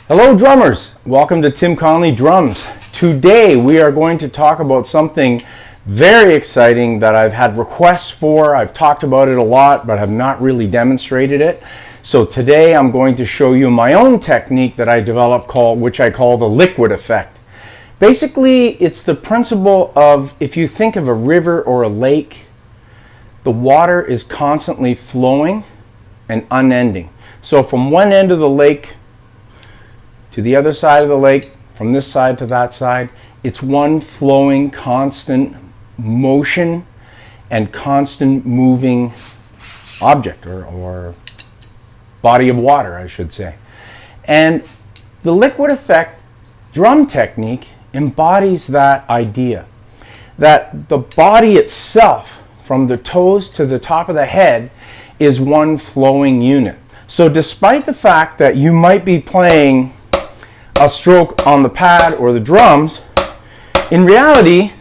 Hello drummers, welcome to Tim Connolly Drums. Today we are going to talk about something very exciting that I've had requests for. I've talked about it a lot but have not really demonstrated it. So today I'm going to show you my own technique that I developed which I call the liquid effect. Basically it's the principle of, if you think of a river or a lake, the water is constantly flowing and unending. So from one end of the lake to the other side of the lake, from this side to that side, it's one flowing, constant motion and constant moving object or body of water, I should say. And the liquid effect drum technique embodies that idea, that the body itself, from the toes to the top of the head, is one flowing unit. So despite the fact that you might be playing a stroke on the pad or the drums, in reality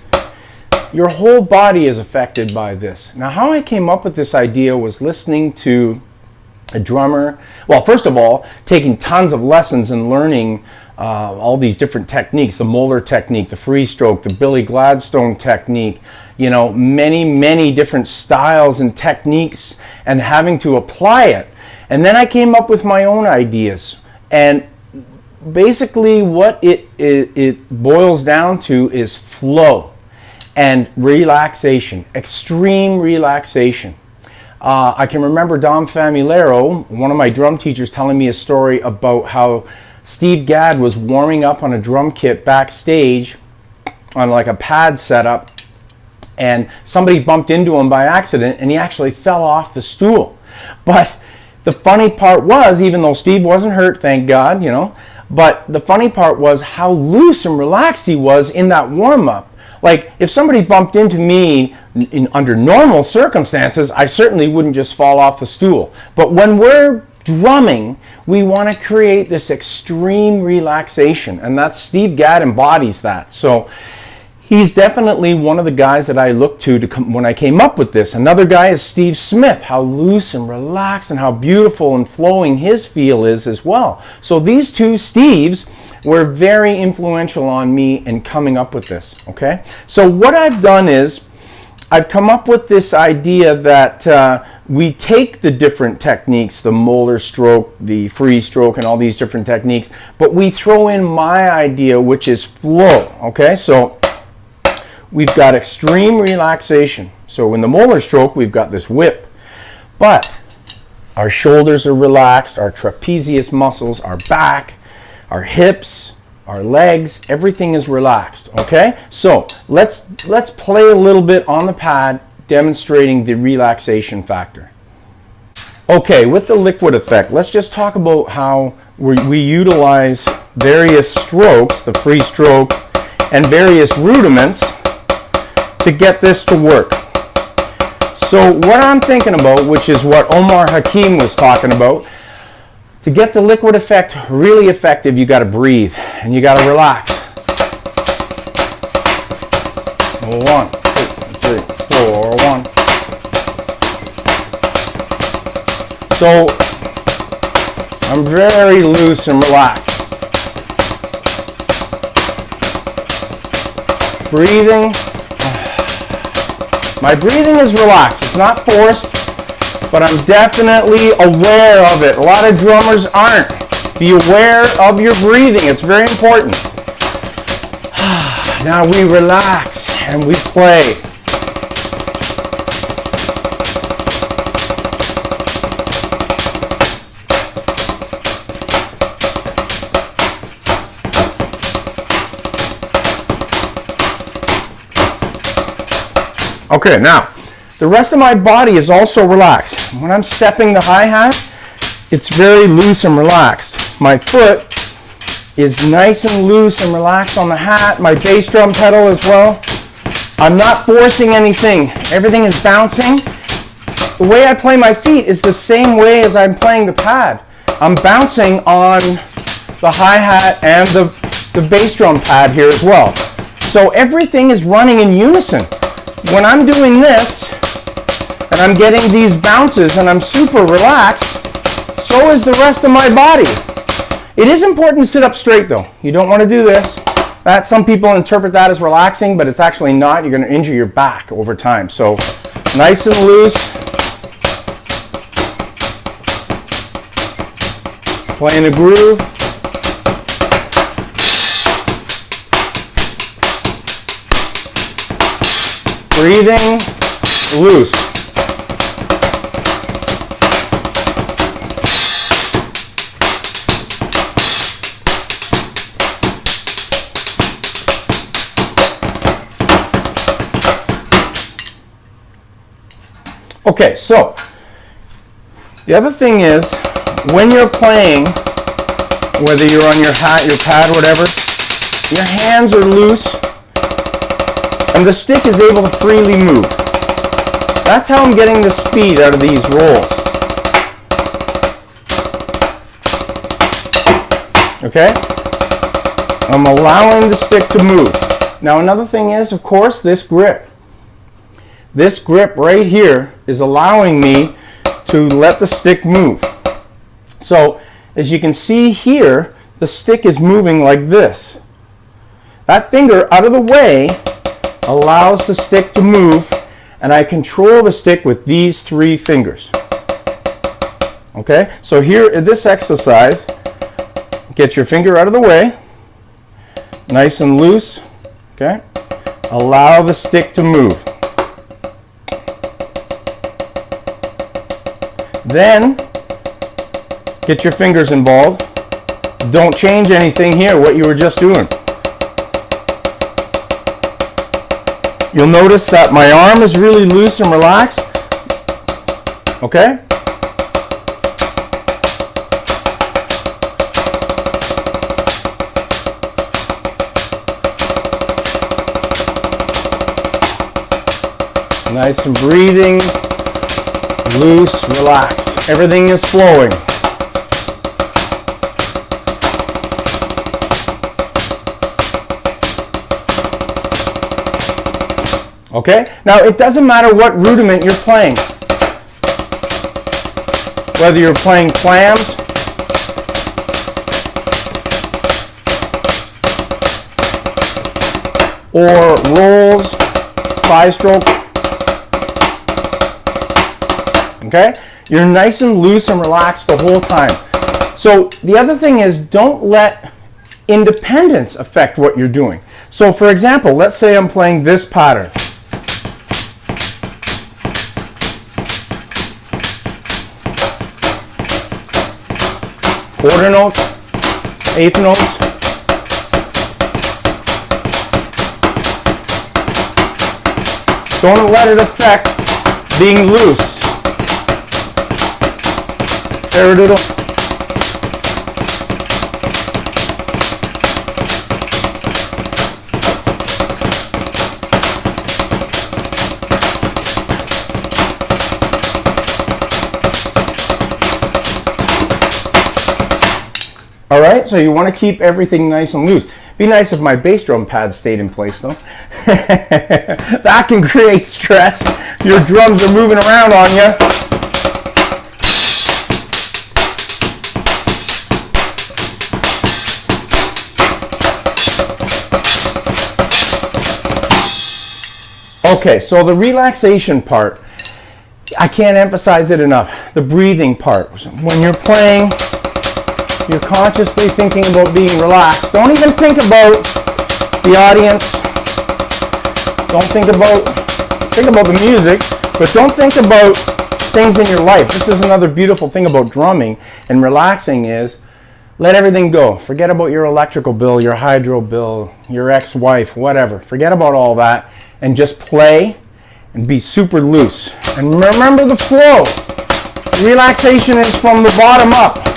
your whole body is affected by this. Now, how I came up with this idea was listening to a drummer, well, first of all, taking tons of lessons and learning all these different techniques, the Moeller technique, the free stroke, the Billy Gladstone technique, you know, many different styles and techniques, and having to apply it. And then I came up with my own ideas, and basically what it boils down to is flow and relaxation, extreme relaxation. I can remember Dom Famulero, one of my drum teachers, telling me a story about how Steve Gadd was warming up on a drum kit backstage on like a pad setup, and somebody bumped into him by accident and he actually fell off the stool. But the funny part was, even though Steve wasn't hurt, thank God, you know, but the funny part was how loose and relaxed he was in that warm-up. Like, if somebody bumped into me under normal circumstances, I certainly wouldn't just fall off the stool. But when we're drumming, we want to create this extreme relaxation, and that's Steve Gadd embodies that. So he's definitely one of the guys that I looked to when I came up with this. Another guy is Steve Smith, how loose and relaxed and how beautiful and flowing his feel is as well. So these two Steves were very influential on me in coming up with this, okay? So what I've done is I've come up with this idea that we take the different techniques, the Moeller stroke, the free stroke, and all these different techniques, but we throw in my idea, which is flow, okay? So we've got extreme relaxation. So in the Moeller stroke, we've got this whip, but our shoulders are relaxed, our trapezius muscles, our back, our hips, our legs, everything is relaxed, okay? So let's play a little bit on the pad demonstrating the relaxation factor. Okay, with the liquid effect, let's just talk about how we utilize various strokes, the free stroke, and various rudiments to get this to work. So what I'm thinking about, which is what Omar Hakim was talking about, to get the liquid effect really effective, you got to breathe and you got to relax. 1, 2, 3, 4, 1. So I'm very loose and relaxed. Breathing. My breathing is relaxed. It's not forced, but I'm definitely aware of it. A lot of drummers aren't. Be aware of your breathing. It's very important. Now we relax and we play. Okay, now the rest of my body is also relaxed. When I'm stepping the hi-hat, it's very loose and relaxed. My foot is nice and loose and relaxed on the hat, my bass drum pedal as well. I'm not forcing anything. Everything is bouncing. The way I play my feet is the same way as I'm playing the pad. I'm bouncing on the hi-hat and the bass drum pad here as well. So everything is running in unison. When I'm doing this, and I'm getting these bounces, and I'm super relaxed, so is the rest of my body. It is important to sit up straight though. You don't want to do this. Some people interpret that as relaxing, but it's actually not. You're going to injure your back over time. So nice and loose. Playing the groove. Breathing, loose. Okay, so the other thing is, when you're playing, whether you're on your hat, your pad, whatever, your hands are loose and the stick is able to freely move. That's how I'm getting the speed out of these rolls. Okay? I'm allowing the stick to move. Now another thing is, of course, this grip. This grip right here is allowing me to let the stick move. So as you can see here, the stick is moving like this. That finger out of the way allows the stick to move, and I control the stick with these 3 fingers. Okay, so here in this exercise, get your finger out of the way, nice and loose. Okay, allow the stick to move. Then get your fingers involved. Don't change anything here, what you were just doing. You'll notice that my arm is really loose and relaxed. Okay? Nice and breathing. Loose, relaxed. Everything is flowing. Okay? Now it doesn't matter what rudiment you're playing. Whether you're playing flams, or rolls, 5-stroke. Okay? You're nice and loose and relaxed the whole time. So the other thing is, don't let independence affect what you're doing. So for example, let's say I'm playing this pattern. Quarter notes, eighth notes. Don't let it affect being loose. Paradiddle. All right, so you want to keep everything nice and loose. Be nice if my bass drum pad stayed in place though. That can create stress. Your drums are moving around on you. Okay, so the relaxation part, I can't emphasize it enough. The breathing part. When you're playing, you're consciously thinking about being relaxed. Don't even think about the audience. Don't think about the music, but don't think about things in your life. This is another beautiful thing about drumming and relaxing is let everything go. Forget about your electrical bill, your hydro bill, your ex-wife, whatever. Forget about all that and just play and be super loose. And remember the flow. Relaxation is from the bottom up.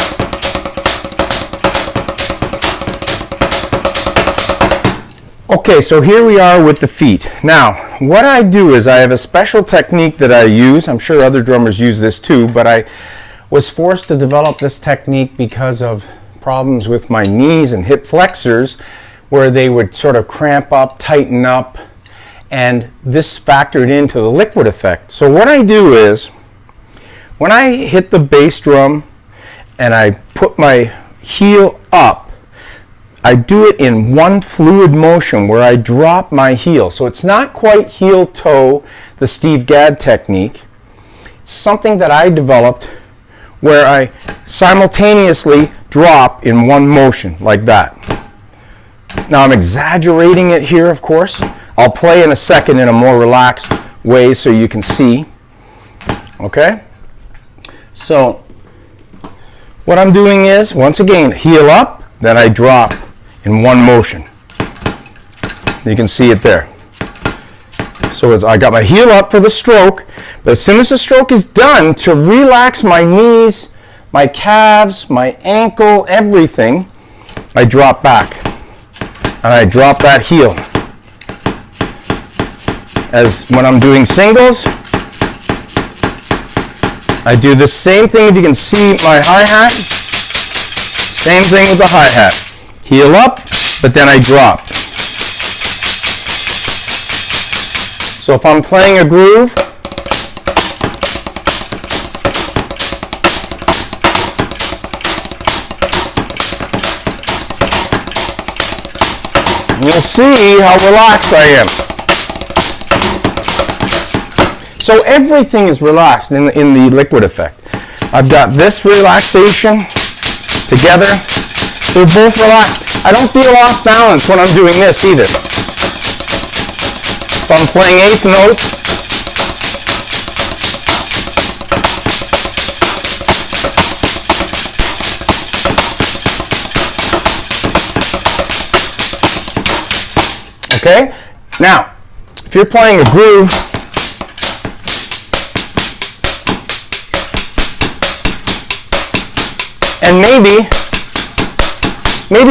Okay, so here we are with the feet. Now, what I do is I have a special technique that I use. I'm sure other drummers use this too, but I was forced to develop this technique because of problems with my knees and hip flexors where they would sort of cramp up, tighten up, and this factored into the liquid effect. So what I do is, when I hit the bass drum and I put my heel up, I do it in one fluid motion where I drop my heel. So it's not quite heel toe, the Steve Gadd technique. It's something that I developed where I simultaneously drop in one motion like that. Now I'm exaggerating it here, of course. I'll play in a second in a more relaxed way so you can see. Okay? So what I'm doing is, once again, heel up, then I drop in one motion. You can see it there. So I got my heel up for the stroke, but as soon as the stroke is done, to relax my knees, my calves, my ankle, everything, I drop back. And I drop that heel. As when I'm doing singles, I do the same thing. If you can see my hi-hat, same thing with the hi-hat. Heel up, but then I drop. So if I'm playing a groove, you'll see how relaxed I am. So everything is relaxed in the liquid effect. I've got this relaxation together. They're both relaxed. I don't feel off balance when I'm doing this either. If I'm playing eighth notes, okay? Now, if you're playing a groove, and maybe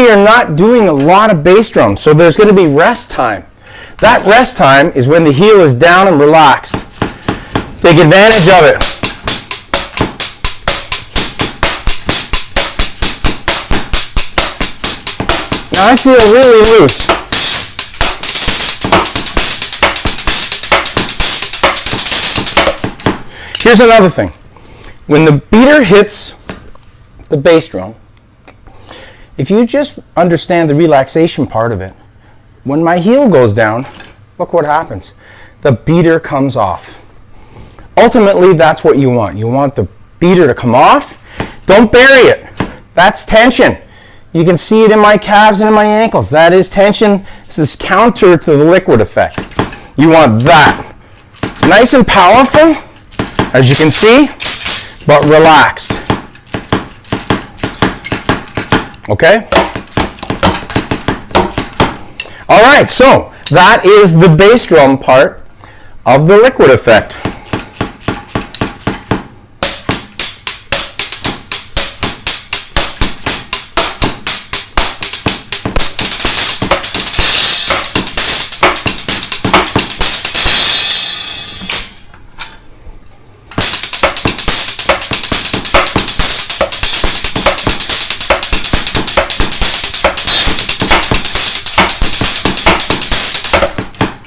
you're not doing a lot of bass drum, so there's going to be rest time. That rest time is when the heel is down and relaxed. Take advantage of it. Now I feel really loose. Here's another thing. When the beater hits the bass drum, if you just understand the relaxation part of it, when my heel goes down, look what happens. The beater comes off. Ultimately, that's what you want. You want the beater to come off. Don't bury it. That's tension. You can see it in my calves and in my ankles. That is tension. This is counter to the liquid effect. You want that. Nice and powerful, as you can see, but relaxed. Okay? All right, so that is the bass drum part of the liquid effect.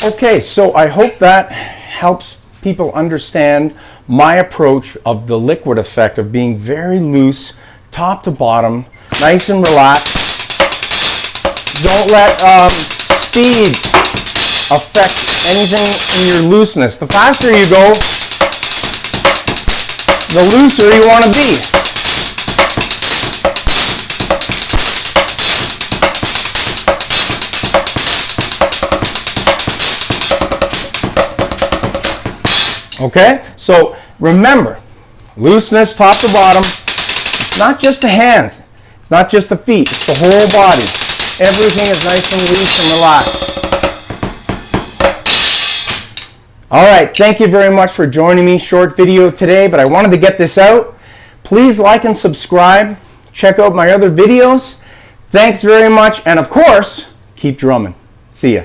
Okay, so I hope that helps people understand my approach of the liquid effect of being very loose, top to bottom, nice and relaxed. Don't let speed affect anything in your looseness. The faster you go, the looser you want to be. Okay, so remember, looseness top to bottom, not just the hands, it's not just the feet, it's the whole body. Everything is nice and loose and relaxed. All right, thank you very much for joining me. Short video today, but I wanted to get this out. Please like and subscribe. Check out my other videos. Thanks very much, and of course, keep drumming. See ya.